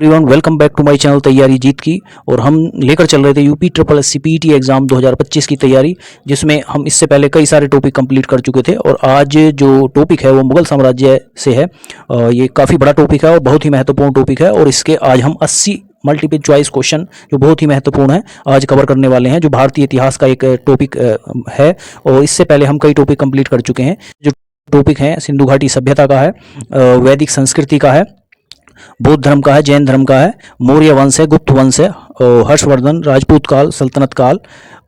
Everyone, welcome back to my channel तैयारी जीत की। और हम लेकर चल रहे थे UP triple S C PET exam 2025 की तैयारी, जिसमें हम इससे पहले कई सारे टॉपिक कंप्लीट कर चुके थे। और आज जो टॉपिक है वो मुगल साम्राज्य से है। ये काफ़ी बड़ा टॉपिक है और बहुत ही महत्वपूर्ण टॉपिक है। और इसके आज हम 80 मल्टीपल चॉइस क्वेश्चन जो बहुत ही महत्वपूर्ण है आज कवर करने वाले हैं, जो भारतीय इतिहास का एक टॉपिक है। और इससे पहले हम कई टॉपिक कंप्लीट कर चुके हैं। जो टॉपिक है सिंधु घाटी सभ्यता का है, वैदिक संस्कृति का है, बौद्ध धर्म का है, जैन धर्म का है, मौर्य वंश है, गुप्त वंश है, और हर्षवर्धन, राजपूत काल, सल्तनत काल,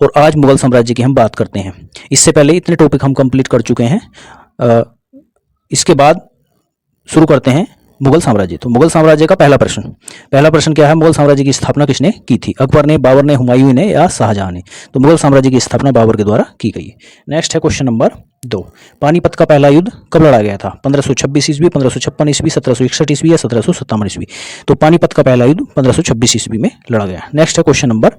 और आज मुगल साम्राज्य की हम बात करते हैं। इससे पहले इतने टॉपिक हम कंप्लीट कर चुके हैं। इसके बाद शुरू करते हैं मुगल साम्राज्य। तो मुगल साम्राज्य का पहला प्रश्न क्या है? मुगल साम्राज्य की स्थापना किसने की थी? अकबर ने, बाबर ने, हुमायूं ने या शाहजहां ने? तो मुगल साम्राज्य की स्थापना बाबर के द्वारा की गई है। नेक्स्ट है क्वेश्चन नंबर 2। पानीपत का पहला युद्ध कब लड़ा गया था? 1526 ईस्वी, 1556 ईस्वी, 1761 ईस्वी या 1757 ईस्वी? तो पानीपत का पहला युद्ध 1526 ईस्वी में लड़ा गया। नेक्स्ट है क्वेश्चन नंबर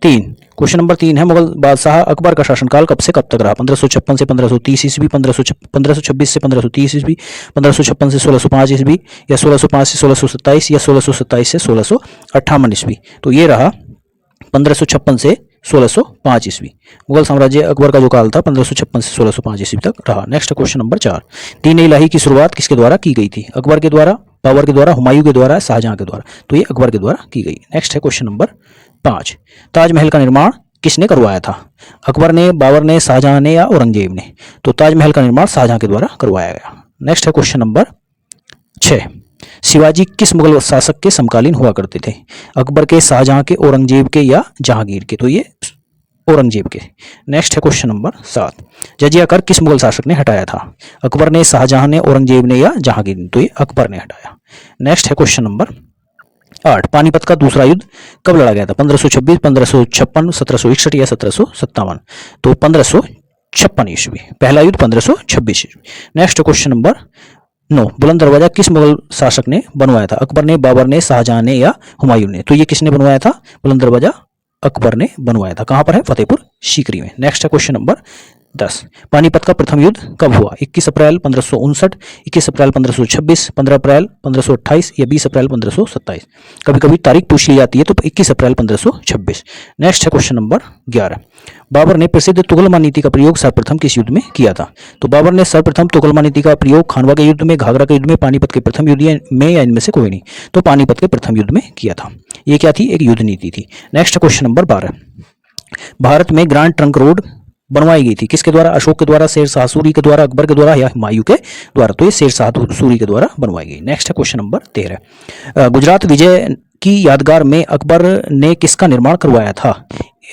3। क्वेश्चन नंबर 3 है, मुगल बादशाह अकबर का शासनकाल कब से कब तक रहा? 1556 से 1530 ईस्वी, 1526 से 1530 ईस्वी, 1556 से 1605 ईस्वी या 1605 से 1627 या 1627 से 1658 ईस्वी? तो ये रहा 1556 से 1605 ईस्वी। मुगल साम्राज्य अकबर का जो काल था 1556 से 1605 ईस्वी तक रहा। Next question number 4। दीन इलाही की शुरुआत किसके द्वारा की गई थी? अकबर के द्वारा, बाबर के द्वारा, हुमायूं के द्वारा, शाहजहां के द्वारा? तो ये अकबर के द्वारा की गई। नेक्स्ट है क्वेश्चन नंबर 5। ताजमहल का निर्माण किसने करवाया था? अकबर ने, बाबर ने, शाहजहां ने या औरंगजेब ने? तो ताजमहल का निर्माण शाहजहां के द्वारा करवाया गया। नेक्स्ट है क्वेश्चन नंबर 6। शिवाजी किस मुगल शासक के समकालीन हुआ करते थे? अकबर के, शाहजहां के, औरंगजेब के या जहांगीर के? तो ये औरंगजेब के। नेक्स्ट है क्वेश्चन नंबर 7। जजिया कर किस मुगल शासक ने हटाया था? अकबर ने, शाहजहां ने, औरंगजेब ने या जहांगीर ने? तो ये अकबर ने हटाया। नेक्स्ट है क्वेश्चन नंबर 8। पानीपत का दूसरा युद्ध कब लड़ा गया था? 1526, 1556, 1761 या 1757? तो 1556 ईस्वी। पहला युद्ध 1526 ईस्वी। Next question number 9। बुलंद दरवाजा किस मुगल शासक ने बनवाया था? अकबर ने, बाबर ने, शाहजहां ने या हुमायूं ने? तो ये किसने बनवाया था? बुलंद दरवाजा अकबर ने बनवाया था। कहां पर है? फतेहपुर सीकरी में। नेक्स्ट है क्वेश्चन नंबर 10। पानीपत का प्रथम युद्ध कब हुआ? 21 अप्रैल 1559, 21 अप्रैल 1526, 15 अप्रैल 1528 या 20 अप्रैल 1527? कभी कभी तारीख पूछ ली जाती है, तो 21 अप्रैल 1526। नेक्स्ट है क्वेश्चन नंबर 11। बाबर ने प्रसिद्ध तुगलमा नीति का प्रयोग सर्वप्रथम किस युद्ध में किया था? तो बाबर ने सर्वप्रथम तुगलमा नीति का प्रयोग खानवा के युद्ध में, घाघरा के युद्ध में, पानीपत के प्रथम युद्ध में या इनमें से कोई नहीं? तो पानीपत के प्रथम युद्ध में किया था। ये क्या थी? एक युद्ध नीति थी। Next question number 12। भारत में ग्रांड ट्रंक रोड बनवाई गई थी किसके द्वारा? अशोक के द्वारा, शेरशाह सूरी के द्वारा, अकबर के द्वारा या हुमायूं के द्वारा? तो ये शेरशाह सूरी के द्वारा बनवाई गई। नेक्स्ट है क्वेश्चन नंबर 13। गुजरात विजय की यादगार में अकबर ने किसका निर्माण करवाया था?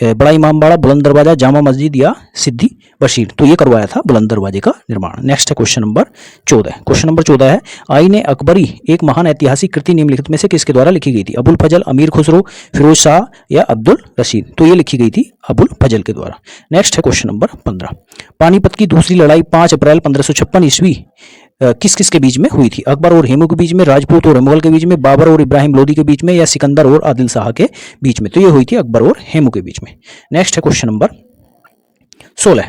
बड़ा इमामबाड़ा, बुलंद दरवाजा, जामा मस्जिद या सिद्धि बशीर? तो ये करवाया था बुलंद दरवाजे का निर्माण। नेक्स्ट है क्वेश्चन नंबर 14। क्वेश्चन नंबर 14 है, आईने अकबरी एक महान ऐतिहासिक कृति निम्नलिखित में से किसके द्वारा लिखी गई थी? अबुल फजल, अमीर खुसरो, फिरोज शाह या अब्दुल रशीद? तो ये लिखी गई थी अबुल फजल के द्वारा। नेक्स्ट है क्वेश्चन नंबर 15। पानीपत की दूसरी लड़ाई 5 अप्रैल 1556 ईस्वी किस किस के बीच में हुई थी? अकबर और हेमू के बीच में, राजपूत और मुगल के बीच में, बाबर और इब्राहिम लोदी के बीच में या सिकंदर और आदिल शाह के बीच में? तो ये हुई थी अकबर और हेमू के बीच में। नेक्स्ट है क्वेश्चन नंबर 16।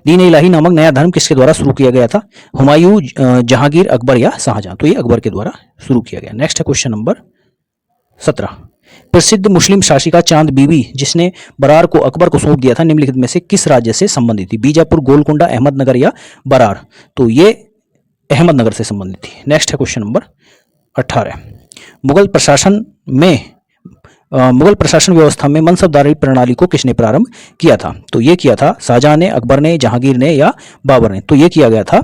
दीन इलाही नामक नया धर्म किसके द्वारा शुरू किया गया था? हुमायूं, जहांगीर, अकबर या शाहजहां? तो ये अकबर के द्वारा शुरू किया गया। नेक्स्ट है क्वेश्चन नंबर 17। प्रसिद्ध मुस्लिम शासिका चांद बीबी जिसने बरार को अकबर को सौंप दिया था, निम्नलिखित में से किस राज्य से संबंधित थी? बीजापुर, गोलकुंडा, अहमदनगर या बरार? तो ये अहमदनगर से संबंधित थी। नेक्स्ट है क्वेश्चन नंबर 18। मुगल प्रशासन व्यवस्था में मनसबदारी प्रणाली को किसने प्रारंभ किया था? तो ये किया था शाहजहां ने, अकबर ने, जहांगीर ने या बाबर ने? तो ये किया गया था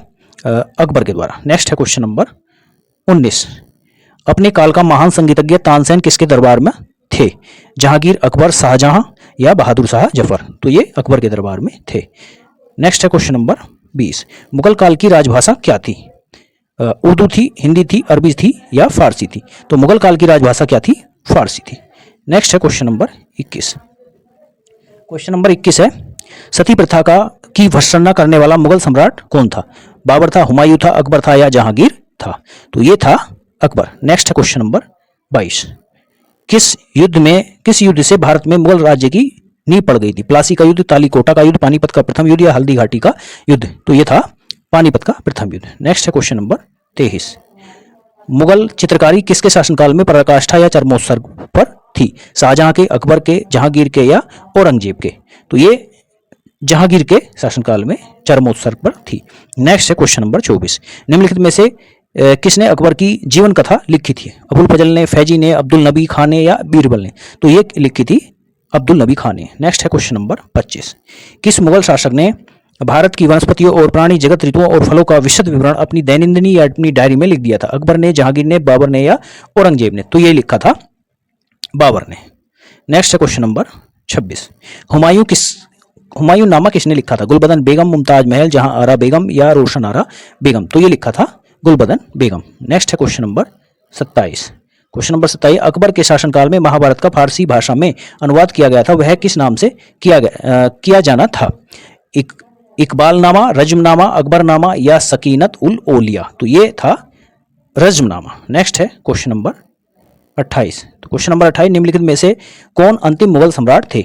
अकबर के द्वारा। नेक्स्ट है क्वेश्चन नंबर 19। अपने काल का महान संगीतज्ञ तानसेन किसके दरबार में थे? जहांगीर, अकबर, शाहजहां या बहादुर शाह जफर? तो ये अकबर के दरबार में थे। नेक्स्ट है क्वेश्चन नंबर 20। मुगल काल की राजभाषा क्या थी? उर्दू थी, हिंदी थी, अरबी थी या फारसी थी? तो मुगल काल की राजभाषा क्या थी? फारसी थी। नेक्स्ट है क्वेश्चन नंबर 21। क्वेश्चन नंबर 21 है, सती प्रथा की भर्त्सना करने वाला मुगल सम्राट कौन था? बाबर था, हुमायूं था, अकबर था या जहांगीर था? तो ये था अकबर। नेक्स्ट है क्वेश्चन नंबर 22। किस युद्ध से भारत में मुगल राज्य की नींव पड़ गई थी? प्लासी का युद्ध, तालीकोटा का युद्ध, पानीपत का प्रथम युद्ध या हल्दी घाटी का युद्ध? तो ये था पानीपत का प्रथम युद्ध। नेक्स्ट है क्वेश्चन नंबर 23। मुगल चित्रकारी किसके शासनकाल में पराकाष्ठा या चरमोत्सर्ग पर थी? शाहजहां के, अकबर के, जहांगीर के या औरंगजेब के? तो ये जहांगीर के शासनकाल में चरमोत्सर्ग पर थी। नेक्स्ट है क्वेश्चन नंबर 24। निम्नलिखित में से किसने अकबर की जीवन कथा लिखी थी? अबुल फजल ने, फैजी ने, अब्दुल नबी खान ने या बीरबल ने? तो ये लिखी थी अब्दुल नबी खान ने। नेक्स्ट है क्वेश्चन नंबर 25। किस मुगल शासक ने भारत की वनस्पतियों और प्राणी जगत, ऋतुओं और फलों का विशद विवरण अपनी दैनंदिनी या अपनी डायरी में लिख दिया था? अकबर ने, जहांगीर ने, बाबर ने या औरंगजेब ने? तो ये लिखा था बाबर ने। नेक्स्ट है क्वेश्चन नंबर 26। हुमायूं नामा किसने लिखा था? गुलबदन बेगम, मुमताज महल, जहां आरा बेगम या रोशन आरा बेगम? तो ये लिखा था गुलबदन बेगम। नेक्स्ट है question number 27। Question number 27। Akbar के शासनकाल में महाभारत का फारसी भाषा में अनुवाद किया गया था, वह किस नाम से किया जाना था? इकबालनामा, रज्मनामा, अकबरनामा या सकीनत उल ओलिया? तो ये था रज्मनामा। नेक्स्ट है क्वेश्चन नंबर 28। तो क्वेश्चन नंबर 28। निम्नलिखित में से कौन अंतिम मुगल सम्राट थे?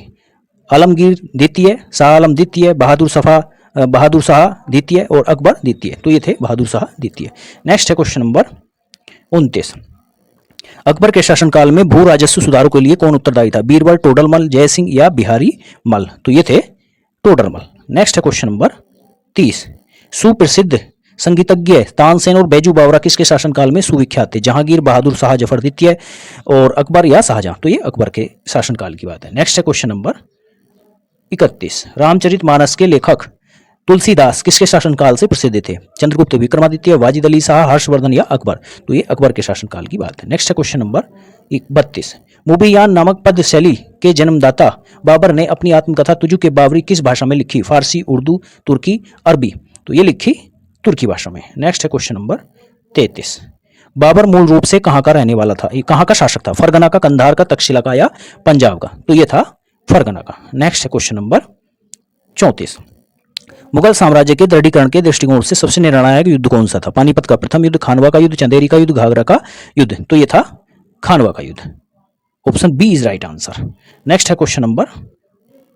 आलमगीर द्वितीय, शाह आलम द्वितीय, बहादुर शाह द्वितीय और अकबर द्वितीय? तो ये थे बहादुर शाह द्वितीय। नेक्स्ट है क्वेश्चन नंबर 29। अकबर के शासनकाल में भू राजस्व सुधारों के लिए कौन उत्तरदायी था? बीरबल, टोडरमल, जयसिंह या बिहारी मल? तो ये थे टोडरमल। नेक्स्ट है क्वेश्चन नंबर 30। सुप्रसिद्ध संगीतज्ञ तानसेन और बैजू बावरा किसके शासनकाल में सुविख्यात थे? जहांगीर, बहादुर शाह जफर द्वितीय और अकबर या शाहजहां? तो ये अकबर के शासनकाल की बात है। नेक्स्ट है क्वेश्चन नंबर 31। रामचरितमानस के लेखक तुलसीदास किसके शासनकाल से प्रसिद्ध थे? चंद्रगुप्त, विक्रमादित्य, वाजिद अली शाह, हर्षवर्धन या अकबर? तो ये अकबर के शासनकाल की बात है। नेक्स्ट है क्वेश्चन नंबर 32। मुबीयान नामक पद्य शैली के जन्मदाता बाबर ने अपनी आत्मकथा तुजु के बाबरी किस भाषा में लिखी? फारसी, उर्दू, तुर्की, अरबी? तो ये लिखी तुर्की भाषा में। नेक्स्ट है क्वेश्चन नंबर 33। बाबर मूल रूप से कहाँ का रहने वाला था? ये कहाँ का शासक था? फरगना का, कंधार का, तक्षशिला का या पंजाब का? तो ये था फरगना का। नेक्स्ट है क्वेश्चन नंबर 34। मुगल साम्राज्य के दृढ़ीकरण के दृष्टिकोण से सबसे निर्णायक युद्ध कौन सा था? पानीपत का प्रथम युद्ध, खानवा का युद्ध, चंदेरी का युद्ध, घाघरा का युद्ध? तो ये था खानवा का युद्ध। Option B is right answer. Next है क्वेश्चन नंबर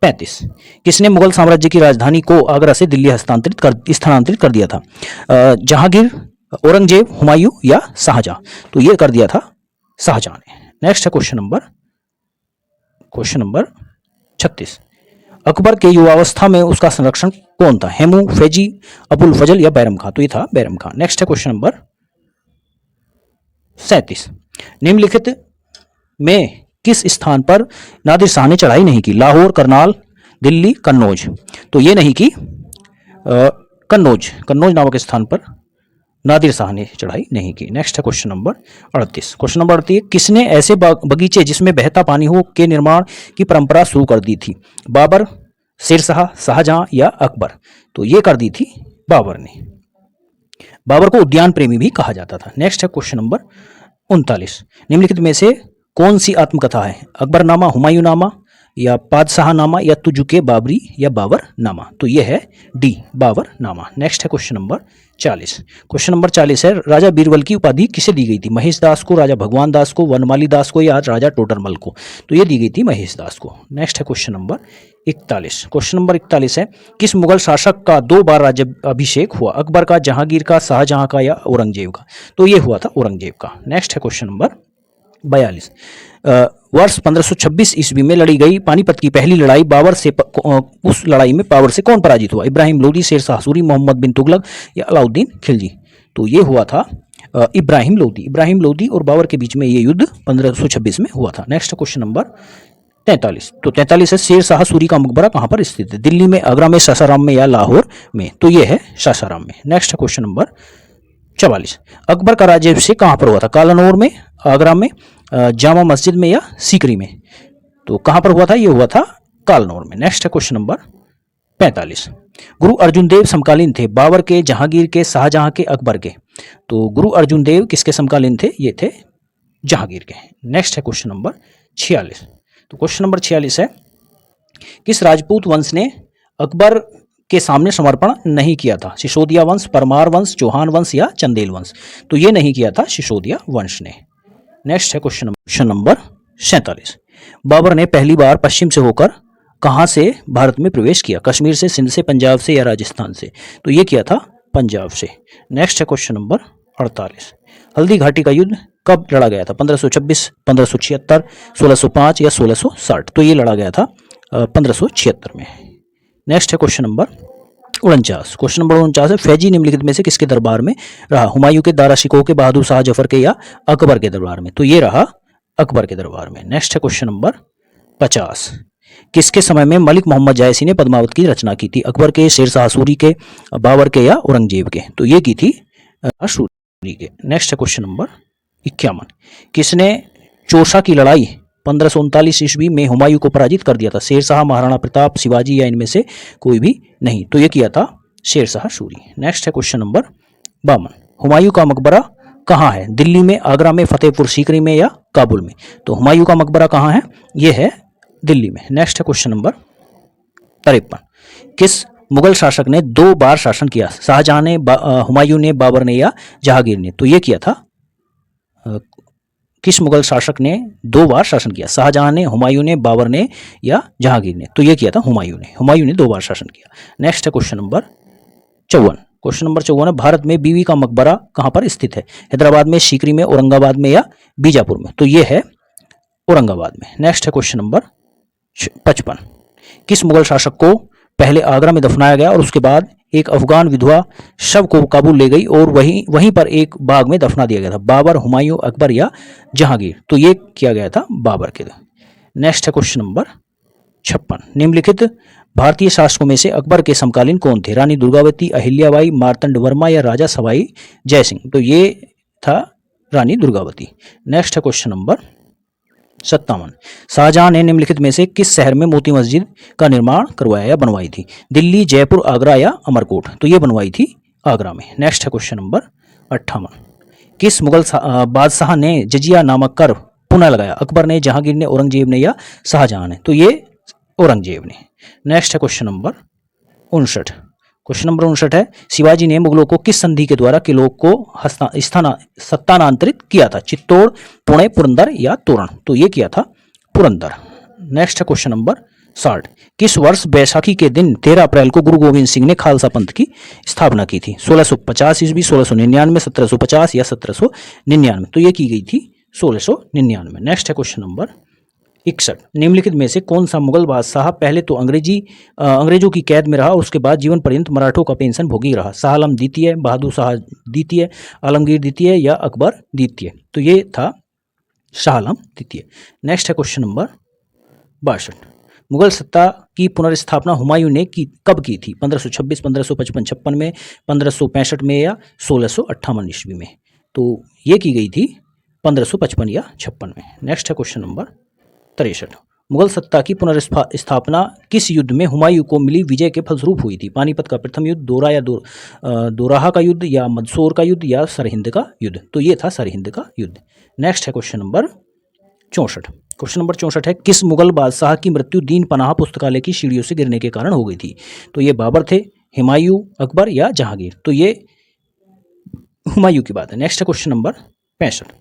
35। किसने मुगल साम्राज्य की राजधानी को आगरा से दिल्ली स्थानांतरित कर दिया था? जहांगीर, औरंगजेब, हुमायूं या शाहजहां? तो ये कर दिया था शाहजहां ने। नेक्स्ट है क्वेश्चन नंबर 36। अकबर के युवावस्था में उसका संरक्षण कौन था? हेमू, फैजी, अबुल फजल या बैरम खां? तो ये था बैरम खां। नेक्स्ट है क्वेश्चन नंबर 37। निम्नलिखित में किस स्थान पर नादिर शाह ने चढ़ाई नहीं की? लाहौर, करनाल, दिल्ली, कन्नौज? तो ये नहीं की कन्नौज नामक स्थान पर नादिर शाह ने चढ़ाई नहीं की। नेक्स्ट है क्वेश्चन नंबर 38। Question number 38। किसने ऐसे बगीचे जिसमें बहता पानी हो के निर्माण की परंपरा शुरू कर दी थी? बाबर, शेरशाह, शाहजहां या अकबर? तो ये कर दी थी बाबर ने। बाबर को उद्यान प्रेमी भी कहा जाता था। नेक्स्ट है क्वेश्चन नंबर 39। निम्नलिखित में से कौन सी आत्मकथा है? अकबरनामा, हुमायूंनामा या पादशाहनामा या तुजुके बाबरी या बाबरनामा? तो ये है डी, बाबरनामा। नेक्स्ट है क्वेश्चन नंबर 40। क्वेश्चन नंबर 40 है राजा बीरबल की उपाधि किसे दी गई थी? महेश दास को, राजा भगवान दास को, वनमाली दास को या राजा टोडरमल को? तो ये दी गई थी महेश दास को। नेक्स्ट है क्वेश्चन नंबर 41। क्वेश्चन नंबर 41 है किस मुगल शासक का 2 बार राज्य अभिषेक हुआ? अकबर का, जहांगीर का, शाहजहां का या औरंगजेब का? तो ये हुआ था औरंगजेब का। नेक्स्ट है क्वेश्चन नंबर 42। वर्ष 1526 ईस्वी में लड़ी गई पानीपत की पहली लड़ाई उस लड़ाई में बाबर से कौन पराजित हुआ? इब्राहिम लोदी, शेरशाह सूरी, मोहम्मद बिन तुगलक या अलाउद्दीन खिलजी? तो ये हुआ था इब्राहिम लोदी और बाबर के बीच में ये युद्ध 1526 में हुआ था। Next question number 43। तो 43 है शेरशाह सूरी का मकबरा कहाँ पर स्थित है? दिल्ली में, आगरा में, सासाराम में या लाहौर में? तो ये है सासाराम में। Next question number 44। अकबर का राज्याभिषेक कहाँ पर हुआ था? कालानौर में, आगरा में, जामा मस्जिद में या सीकरी में? तो कहाँ पर हुआ था? ये हुआ था कालानौर में। नेक्स्ट है क्वेश्चन नंबर 45। गुरु अर्जुन देव समकालीन थे? बाबर के, जहांगीर के, शाहजहां के, अकबर के? तो गुरु अर्जुन देव किसके समकालीन थे? ये थे जहांगीर के। नेक्स्ट है क्वेश्चन नंबर 46। तो क्वेश्चन नंबर 46 है किस राजपूत वंश ने अकबर के सामने समर्पण नहीं किया था? सिसोदिया वंश, परमार वंश, चौहान वंश या चंदेल वंश? तो ये नहीं किया था सिसोदिया वंश ने। नेक्स्ट है क्वेश्चन नंबर 47। बाबर ने पहली बार पश्चिम से होकर कहाँ से भारत में प्रवेश किया? कश्मीर से, सिंध से, पंजाब से या राजस्थान से? तो ये किया था पंजाब से। नेक्स्ट है क्वेश्चन नंबर 48। हल्दी घाटी का युद्ध कब लड़ा गया था? 1526, 1576, 1605 या 1660? तो ये लड़ा गया था 1576 में। नेक्स्ट है क्वेश्चन नंबर 49। क्वेश्चन नंबर 49 है, फैजी निम्नलिखित में से किसके दरबार में रहा? हुमायूं के, दारा शिकोह के, बहादुर शाह जफर के या अकबर के दरबार में? तो ये रहा अकबर के दरबार में। नेक्स्ट है क्वेश्चन नंबर 50। किसके समय में मलिक मोहम्मद जायसी ने पद्मावत की रचना की थी? अकबर के, शेर शाह सूरी के, बाबर के या औरंगजेब के? तो ये की थी सूरी के। नेक्स्ट है क्वेश्चन नंबर 51। किसने चौसा की लड़ाई 1539 ईस्वी में हुमायूं को पराजित कर दिया था? शेर शाह, महाराणा प्रताप, शिवाजी या इनमें से कोई भी नहीं? तो ये किया था शेर शाह सूरी। नेक्स्ट है क्वेश्चन नंबर 52। हुमायूं का मकबरा कहाँ है? दिल्ली में, आगरा में, फतेहपुर सीकरी में या काबुल में? तो हुमायूं का मकबरा कहाँ है? ये है दिल्ली में। नेक्स्ट है क्वेश्चन नंबर 53। किस मुगल शासक ने 2 बार शासन किया? शाहजहां ने, हुमायूं ने, बाबर ने या जहांगीर ने? तो ये किया था किस मुगल शासक ने 2 बार शासन किया? शाहजहां ने, हुमायूं ने, बाबर ने या जहांगीर ने? तो ये किया था हुमायूं ने। हुमायूं ने 2 बार शासन किया। नेक्स्ट है क्वेश्चन नंबर 54। क्वेश्चन नंबर 54 है, भारत में बीवी का मकबरा कहाँ पर स्थित है? हैदराबाद में, सीकरी में, औरंगाबाद में या बीजापुर में? तो ये है औरंगाबाद में। नेक्स्ट है क्वेश्चन नंबर 55। किस मुगल शासक को पहले आगरा में दफनाया गया और उसके बाद एक अफगान विधवा शव को काबुल ले गई और वहीं पर एक बाग में दफना दिया गया था? बाबर, हुमायूं, अकबर या जहांगीर? तो ये किया गया था बाबर के। नेक्स्ट है क्वेश्चन नंबर 56। निम्नलिखित भारतीय शासकों में से अकबर के समकालीन कौन थे? रानी दुर्गावती, अहिल्याबाई, मार्तंड वर्मा या राजा सवाई जय सिंह? तो ये था रानी दुर्गावती। नेक्स्ट है क्वेश्चन नंबर 57। शाहजहां ने निम्नलिखित में से किस शहर में मोती मस्जिद का निर्माण करवाया या बनवाई थी? दिल्ली, जयपुर, आगरा या अमरकोट? तो ये बनवाई थी आगरा में। नेक्स्ट है क्वेश्चन नंबर 58। किस मुगल बादशाह ने जजिया नामक कर पुनः लगाया? अकबर ने, जहांगीर ने, औरंगजेब ने या शाहजहां ने? तो ये औरंगजेब ने। नेक्स्ट है क्वेश्चन नंबर 59। क्वेश्चन नंबर 59 है, शिवाजी ने मुगलों को किस संधि के द्वारा किलों को सत्तानांतरित किया था? चित्तौड़, पुणे, पुरंदर या तोरण? तो ये किया था पुरंदर। नेक्स्ट है क्वेश्चन नंबर 60। किस वर्ष बैसाखी के दिन 13 अप्रैल को गुरु गोविंद सिंह ने खालसा पंथ की स्थापना की थी? 1650 ईस्वी, 1699, 1750 या 1799? तो ये की गई थी 1699। नेक्स्ट है क्वेश्चन नंबर 61। निम्नलिखित में से कौन सा मुगल बादशाह पहले तो अंग्रेजों की कैद में रहा और उसके बाद जीवन पर्यंत मराठों का पेंशन भोगी रहा? शाह आलम द्वितीय, बहादुर शाह द्वितीय, आलमगीर द्वितीय या अकबर द्वितीय? तो ये था शाह आलम द्वितीय। नेक्स्ट है क्वेश्चन नंबर 62। मुगल सत्ता की पुनर्स्थापना हुमायूं ने कब की थी? 1526, 1555, 56 में, 1565 में या 1658 ईस्वी में? तो ये की गई थी 1555 या 56 में। नेक्स्ट है क्वेश्चन नंबर 63। मुगल सत्ता की पुनर्स्थापना किस युद्ध में हुमायूं को मिली विजय के फलस्वरूप हुई थी? पानीपत का प्रथम युद्ध, दोराहा का युद्ध या मंदसौर का युद्ध या सरहिंद का युद्ध? तो ये था सरहिंद का युद्ध। नेक्स्ट है क्वेश्चन नंबर 64। क्वेश्चन नंबर 64 है, किस मुगल बादशाह की मृत्यु दीन पनाह पुस्तकालय की सीढ़ियों से गिरने के कारण हो गई थी? तो ये बाबर थे, हुमायूं, अकबर या जहांगीर? तो ये हुमायूं की बात है। नेक्स्ट है क्वेश्चन नंबर 65।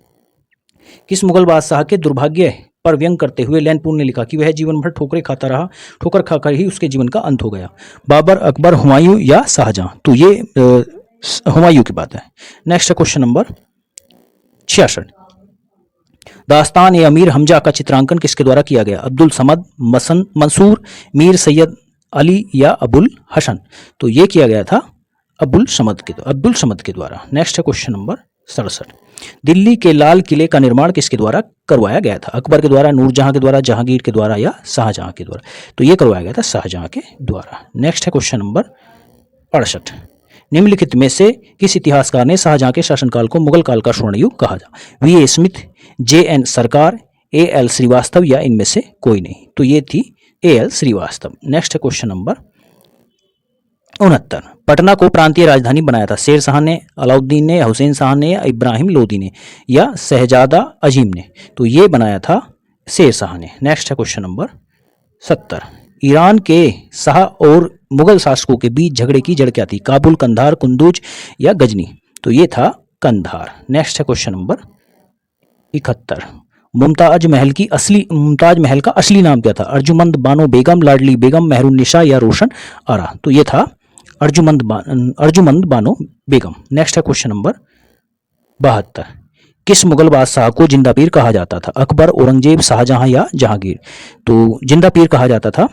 किस मुगल बादशाह के दुर्भाग्य पर व्यंग करते हुए लैनपुर ने लिखा कि वह जीवन भर ठोकरें खाता रहा, ठोकर खाकर ही उसके जीवन का अंत हो गया? बाबर, अकबर, हुमायूं या शाहजहां? तो ये हुमायूं की बात है। नेक्स्ट है क्वेश्चन नंबर 66। दास्तान ए अमीर हमजा का चित्रांकन किसके द्वारा किया गया? अब्दुल समद, मंसूर, मीर सैयद अली या अबुल हसन? तो ये किया गया था अब्दुल समद के द्वारा। नेक्स्ट है क्वेश्चन नंबर 67। दिल्ली के लाल किले का निर्माण किसके द्वारा करवाया गया था? अकबर के द्वारा, नूरजहां के द्वारा, जहांगीर के द्वारा या शाहजहां के द्वारा? तो ये करवाया गया था शाहजहां के द्वारा। नेक्स्ट है क्वेश्चन नंबर 68। निम्नलिखित में से किस इतिहासकार ने शाहजहां के शासनकाल को मुगल काल का स्वर्ण युग कहा? V A Smith, JN. सरकार, ए.एल. श्रीवास्तव या इनमें से कोई नहीं? तो ये थी ए.एल. श्रीवास्तव। नेक्स्ट है क्वेश्चन नंबर 69। पटना को प्रांतीय राजधानी बनाया था? शेर शाह ने, अलाउद्दीन ने, हुसैन शाह ने या इब्राहिम लोदी ने या शहजादा अजीम ने? तो ये बनाया था शेर शाह ने। नेक्स्ट है क्वेश्चन नंबर 70। ईरान के शाह और मुगल शासकों के बीच झगड़े की जड़ क्या थी? काबुल, कंधार, कुंदूज या गजनी? तो ये था कंधार। नेक्स्ट है क्वेश्चन नंबर 71। मुमताज महल का असली नाम क्या था? अर्जुमंद बानो बेगम, लाडली बेगम, मेहरुन्निसा या रोशन आरा? तो ये था अर्जुमंद बानो बेगम। नेक्स्ट है क्वेश्चन नंबर 72 किस मुगल बादशाह को जिंदा पीर कहा जाता था? अकबर, औरंगजेब, शाहजहां या जहांगीर? तो जिंदा पीर कहा जाता था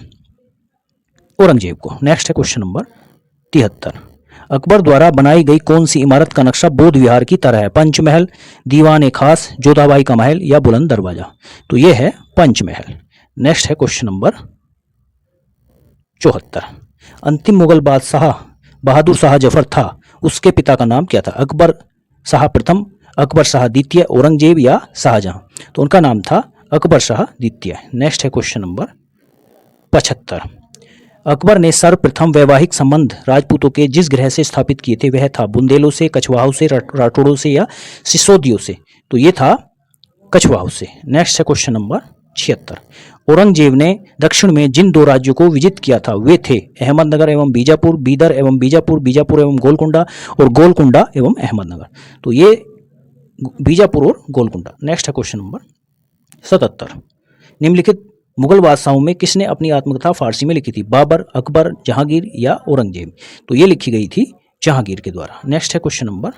औरंगजेब को। नेक्स्ट है क्वेश्चन नंबर 73 अकबर द्वारा बनाई गई कौन सी इमारत का नक्शा बौद्ध विहार की तरह है? पंचमहल, दीवान खास, जोधाबाई का महल या बुलंद दरवाजा? तो ये है पंचमहल। नेक्स्ट है क्वेश्चन नंबर 74 अंतिम मुगल बादशाह बहादुर शाह जफर था, उसके पिता का नाम क्या था? अकबर शाह प्रथम, अकबर शाह द्वितीय, औरंगजेब या शाहजहां? तो उनका नाम था अकबर शाह द्वितीय। नेक्स्ट है क्वेश्चन नंबर 75 अकबर ने सर्वप्रथम वैवाहिक संबंध राजपूतों के जिस ग्रह से स्थापित किए थे वह था बुंदेलों से, कछवाहों से, राठौड़ों से या सिसोदियों से? तो ये था कछवाहों से। नेक्स्ट है क्वेश्चन नंबर 76 औरंगजेब ने दक्षिण में जिन दो राज्यों को विजित किया था वे थे अहमदनगर एवं बीजापुर, बीदर एवं बीजापुर, बीजापुर एवं गोलकुंडा और गोलकुंडा एवं अहमदनगर? तो ये बीजापुर और गोलकुंडा। नेक्स्ट है क्वेश्चन नंबर 77 निम्नलिखित मुगल बादशाहों में किसने अपनी आत्मकथा फारसी में लिखी थी? बाबर, अकबर, जहांगीर या औरंगजेब? तो ये लिखी गई थी जहांगीर के द्वारा। नेक्स्ट है क्वेश्चन नंबर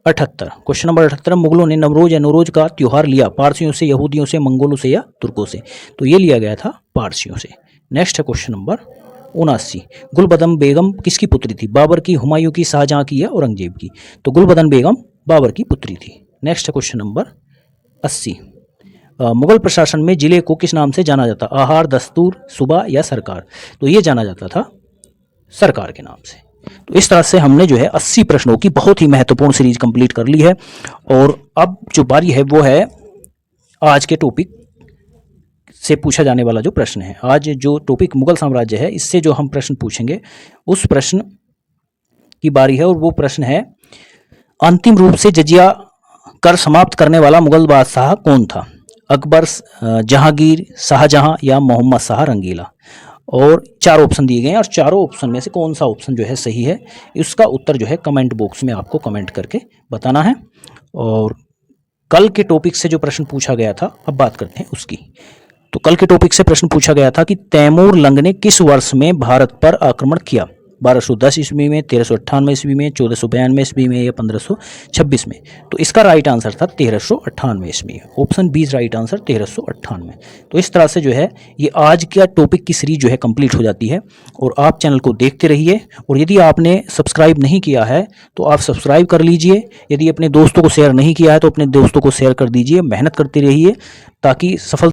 78 क्वेश्चन नंबर 78 मुगलों ने नवरोज या नौरोज का त्योहार लिया पारसियों से, यहूदियों से, मंगोलों से या तुर्कों से? तो ये लिया गया था पारसियों से। नेक्स्ट है क्वेश्चन नंबर 79 गुलबदन बेगम किसकी पुत्री थी? बाबर की, हुमायूं की, शाहजहां की या औरंगजेब की? तो गुलबदन बेगम बाबर की पुत्री थी। नेक्स्ट है क्वेश्चन नंबर 80 मुगल प्रशासन में जिले को किस नाम से जाना जाता? आहार, दस्तूर, सूबा या सरकार? तो ये जाना जाता था सरकार के नाम से। तो इस तरह से हमने जो है 80 प्रश्नों की बहुत ही महत्वपूर्ण सीरीज कंप्लीट कर ली है। और अब जो बारी है वो है आज के टॉपिक से पूछा जाने वाला जो प्रश्न है। आज जो टॉपिक मुगल साम्राज्य है इससे जो हम प्रश्न पूछेंगे उस प्रश्न की बारी है। और वो प्रश्न है अंतिम रूप से जजिया कर समाप्त करने वाला मुगल बादशाह कौन था? अकबर, जहांगीर, शाहजहां या मोहम्मद शाह रंगीला? और 4 ऑप्शन दिए गए हैं और चारों ऑप्शन में से कौन सा ऑप्शन जो है सही है इसका उत्तर जो है कमेंट बॉक्स में आपको कमेंट करके बताना है। और कल के टॉपिक से जो प्रश्न पूछा गया था अब बात करते हैं उसकी। तो कल के टॉपिक से प्रश्न पूछा गया था कि तैमूर लंग ने किस वर्ष में भारत पर आक्रमण किया? 1210 ईस्वी में, 1398 ईस्वी में, 1492 ईस्वी में या 1526 में? तो इसका राइट आंसर था 1398 ईस्वी। Option B right answer 1398। तो इस तरह से जो है ये आज का टॉपिक की सीरीज जो है कंप्लीट हो जाती है। और आप चैनल को देखते रहिए और यदि आपने सब्सक्राइब नहीं किया है तो आप सब्सक्राइब कर लीजिए। यदि अपने दोस्तों को शेयर नहीं किया है तो अपने दोस्तों को शेयर कर दीजिए। मेहनत करते रहिए ताकि सफल